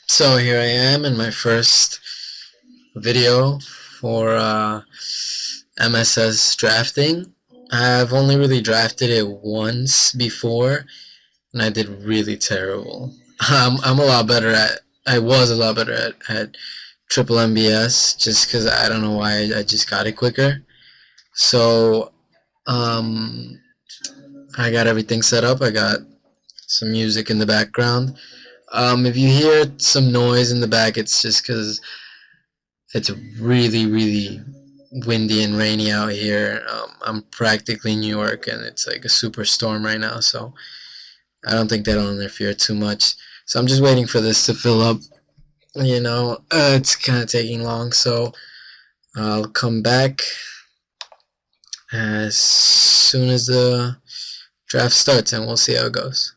So here I am in my first video for MSS drafting. I've only really drafted it once before, and I did really terrible. I'm a lot better at. I was a lot better at triple MBS just because I don't know why I just got it quicker. So um, I got everything set up. I got some music in the background. If you hear some noise in the back, it's just because it's really windy and rainy out here. I'm practically in New York, and it's like a super storm right now, so I don't think that'll interfere too much. So I'm just waiting for this to fill up. It's kind of taking long, so I'll come back as soon as the draft starts, and we'll see how it goes.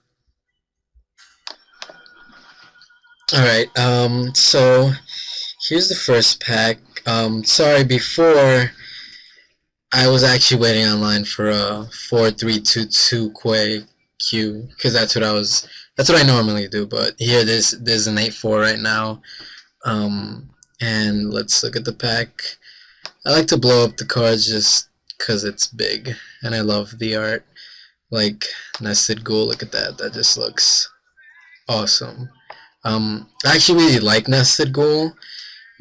Alright, so here's the first pack. Sorry, before I was actually waiting online for a 4-3-2-2 Quay Q, because that's what I normally do, but here there's an 8-4 right now. And let's look at the pack. I like to blow up the cards just because it's big, and I love the art. Like Nested Ghoul, look at that, that just looks awesome. I actually really like Nested Ghoul.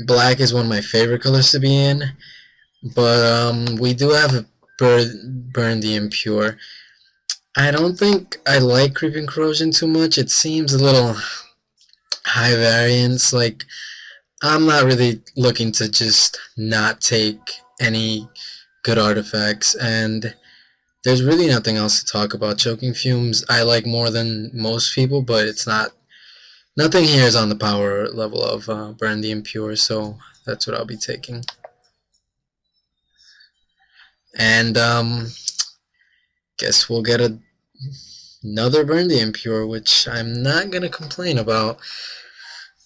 Black is one of my favorite colors to be in, but we do have Burn the Impure. I don't think I like Creeping Corrosion too much. It seems a little high variance. Like, I'm not really looking to just not take any good artifacts, and there's really nothing else to talk about. Choking Fumes I like more than most people, but it's not. Nothing here is on the power level of Burn the Impure, so that's what I'll be taking. And guess we'll get another Burn the Impure, which I'm not gonna complain about.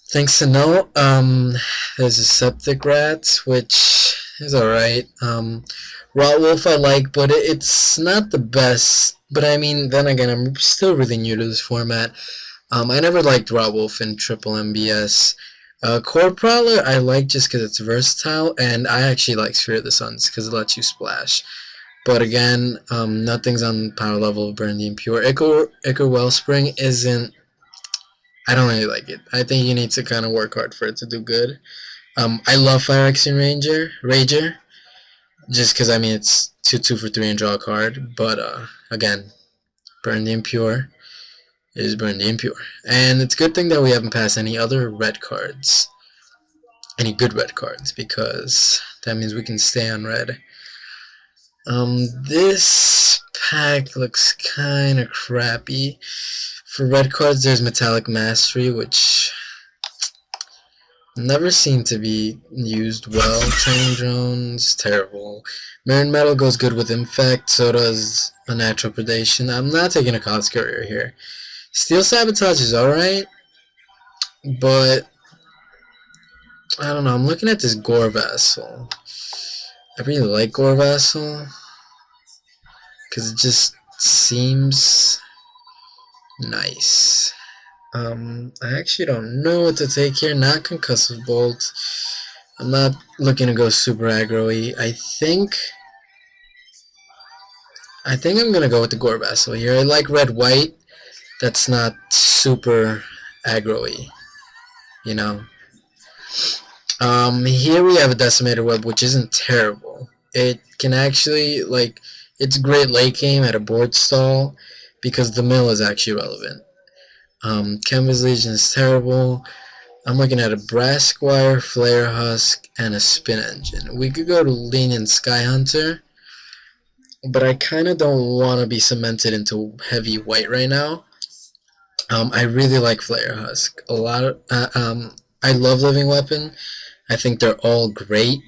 Things to note, there's a Septic Rat, which is alright. Rot Wolf I like, but it's not the best. But I mean, then again, I'm still really new to this format. I never liked Rot Wolf in triple MBS. Core Prowler I like just because it's versatile, and I actually like Sphere of the Suns because it lets you splash. But again, nothing's on power level of Burn the Impure. Ichor Wellspring isn't. I don't really like it. I think you need to kind of work hard for it to do good. I love Fire Action Rager, just because I mean it's 2 for 3 and draw a card. But again, Burn the Impure is Burn the Impure, and it's a good thing that we haven't passed any other red cards, any good red cards, because that means we can stay on red. This pack looks kind of crappy. For red cards, there's Metallic Mastery, which never seemed to be used well. Training Drones, terrible. Mirrored Metal goes good with Infect, so does Unnatural Predation. I'm not taking a Cost Courier here. Steel Sabotage is alright, but I don't know. I'm looking at this Gore Vassal. I really like Gore Vassal because it just seems nice. I actually don't know what to take here. Not Concussive Bolt. I'm not looking to go super aggro-y. I think I'm gonna go with the Gore Vassal here. I like red-white. That's not super aggro-y, you know. Here we have a Decimator Web, which isn't terrible. It can actually, like, it's great late game at a board stall because the mill is actually relevant. Canvas Legion is terrible. I'm looking at a Brass Squire, Flare Husk, and a Spin Engine. We could go to Lenient Sky Hunter, but I kind of don't want to be cemented into heavy white right now. I really like Flare Husk. I love Living Weapon. I think they're all great.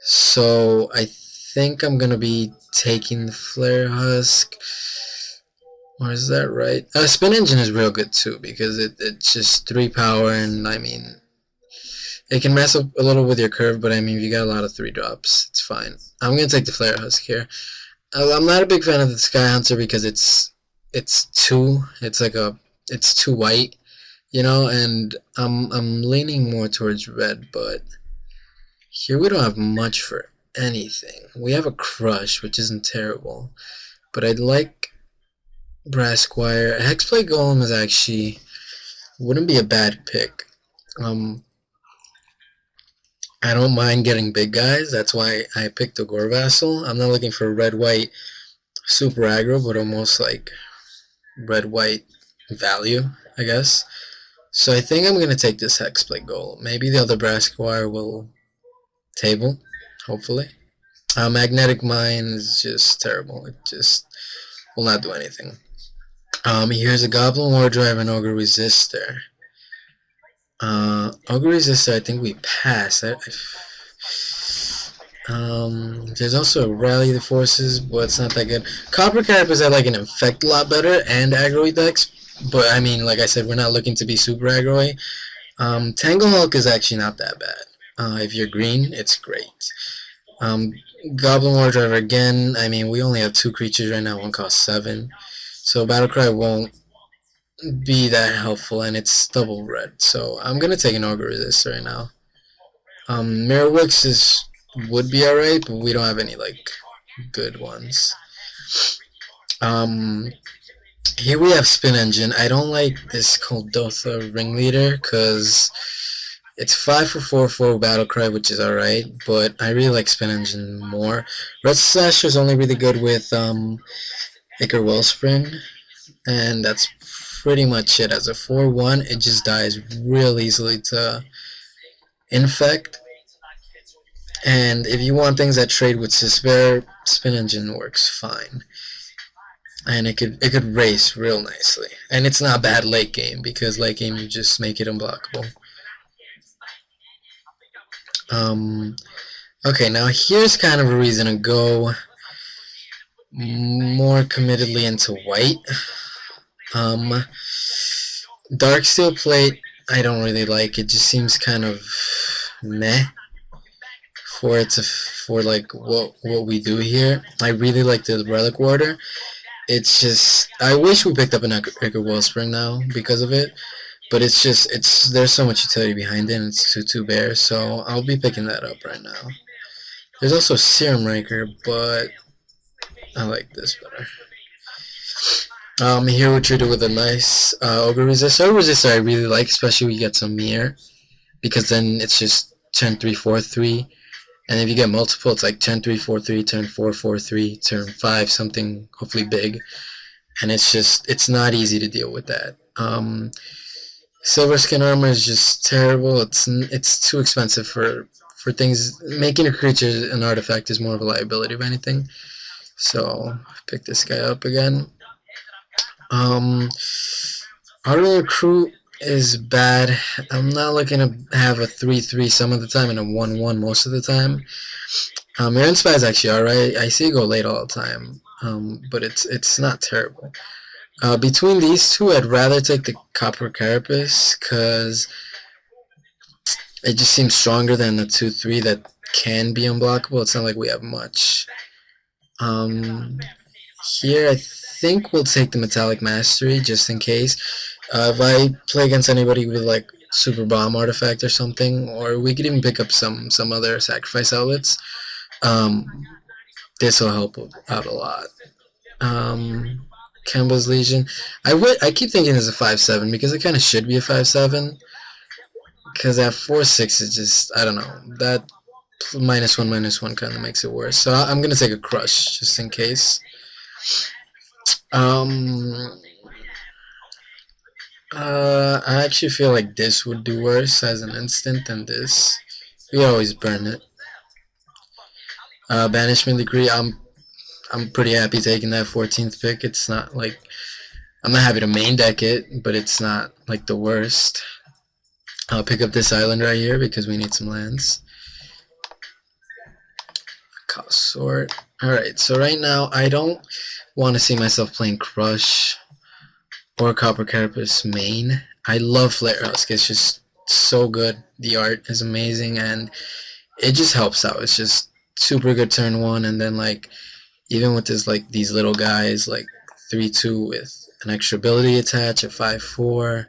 So I think I'm gonna be taking the Flare Husk. Or is that right? Spin Engine is real good too because it's just 3 power, and I mean it can mess up a little with your curve, but I mean if you got a lot of 3 drops, it's fine. I'm gonna take the Flare Husk here. I'm not a big fan of the Sky Hunter because it's too white, you know, and I'm leaning more towards red, but here we don't have much for anything. We have a crush, which isn't terrible, but I'd like brass wire. Hexplate Golem is actually wouldn't be a bad pick. Um, I don't mind getting big guys. That's why I picked the Gore Vassal. I'm not looking for red white super aggro, but almost like red white value, I guess. So I think I'm gonna take this Hexplate Golem. Maybe the other brass wire will table, hopefully. Magnetic Mine is just terrible. It just will not do anything. Here's a Goblin War Drive and Ogre Resistor. Ogre Resistor, I think we pass. There's also a Rally the Forces, but it's not that good. Copper Carapace I like an Infect a lot better, and aggro decks, but I mean, like I said, we're not looking to be super aggro. Tangle Hulk is actually not that bad. If you're green, it's great. Goblin War Driver again, I mean, we only have 2 creatures right now, one costs 7. So Battlecry won't be that helpful, and it's double red. So I'm going to take an Ogre Resistor right now. Mirror Wicks would be alright, but we don't have any, like, good ones. Here we have Spin Engine. I don't like this Kuldotha Ringleader, because it's 5 for 4 Battlecry, which is alright, but I really like Spin Engine more. Red Slasher is only really good with Ichor Wellspring, and that's pretty much it. As a 4-1, it just dies real easily to Infect. And if you want things that trade with Despair, Spin Engine works fine. And it could race real nicely. And it's not bad late game, because late game you just make it unblockable. Okay, now here's kind of a reason to go more committedly into white. Dark Steel Plate, I don't really like. It just seems kind of meh for like what we do here. I really like the Relic Warder. It's just, I wish we picked up an Ichor Wellspring now because of it. But it's just, there's so much utility behind it, and it's 2/2 bear, so I'll be picking that up right now. There's also Serum Raker, but I like this better. Here we're treated with a nice Ogre Resistor. Ogre Resistor I really like, especially when you get some mirror, because then it's just turn 3, 4, 3, and if you get multiple, it's like turn 3, 4, 3, turn 4, 4, 3, turn 5, something hopefully big, and it's not easy to deal with that. Silver Skin Armor is just terrible. It's too expensive for things. Making a creature an artifact is more of a liability of anything. So pick this guy up again. Auto Recruit is bad. I'm not looking to have a 3/3 some of the time and a 1/1 most of the time. Mirror Spy is actually alright. I see it go late all the time, but it's not terrible. Between these two, I'd rather take the Copper Carapace, because it just seems stronger than the 2/3 that can be unblockable. It's not like we have much. Here, I think we'll take the Metallic Mastery, just in case. If I play against anybody with, like, Super Bomb Artifact or something, or we could even pick up some other Sacrifice outlets, this will help out a lot. Kemba's Legion. I keep thinking it's a 5/7 because it kind of should be a 5/7. Because that 4/6 is just, I don't know, that -1/-1 kind of makes it worse. So I'm gonna take a Crush just in case. I actually feel like this would do worse as an instant than this. We always burn it. Banishment Decree. I'm pretty happy taking that 14th pick. It's not like, I'm not happy to main deck it, but it's not like the worst. I'll pick up this island right here because we need some lands. Cost sort. Alright, so right now I don't want to see myself playing Crush or Copper Carapace main. I love Flare Husk. It's just so good. The art is amazing, and it just helps out. It's just super good turn 1, and then, like, even with this, like, these little guys, like 3/2 with an extra ability attached, a 5/4,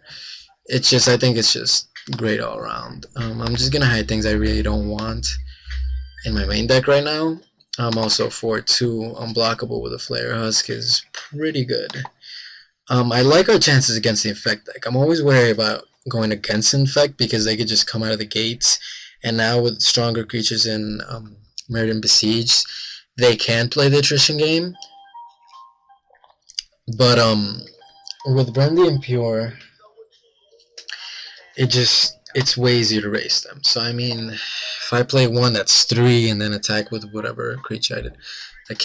it's just, I think it's just great all around. I'm just gonna hide things I really don't want in my main deck right now. Also 4/2 unblockable with a Flare Husk is pretty good. I like our chances against the Infect deck. I'm always wary about going against Infect because they could just come out of the gates, and now with stronger creatures in Meridian Besieged, they can play the attrition game. But with Burn the Impure, it's way easier to race them. So I mean, if I play one that's 3 and then attack with whatever creature I did, that kills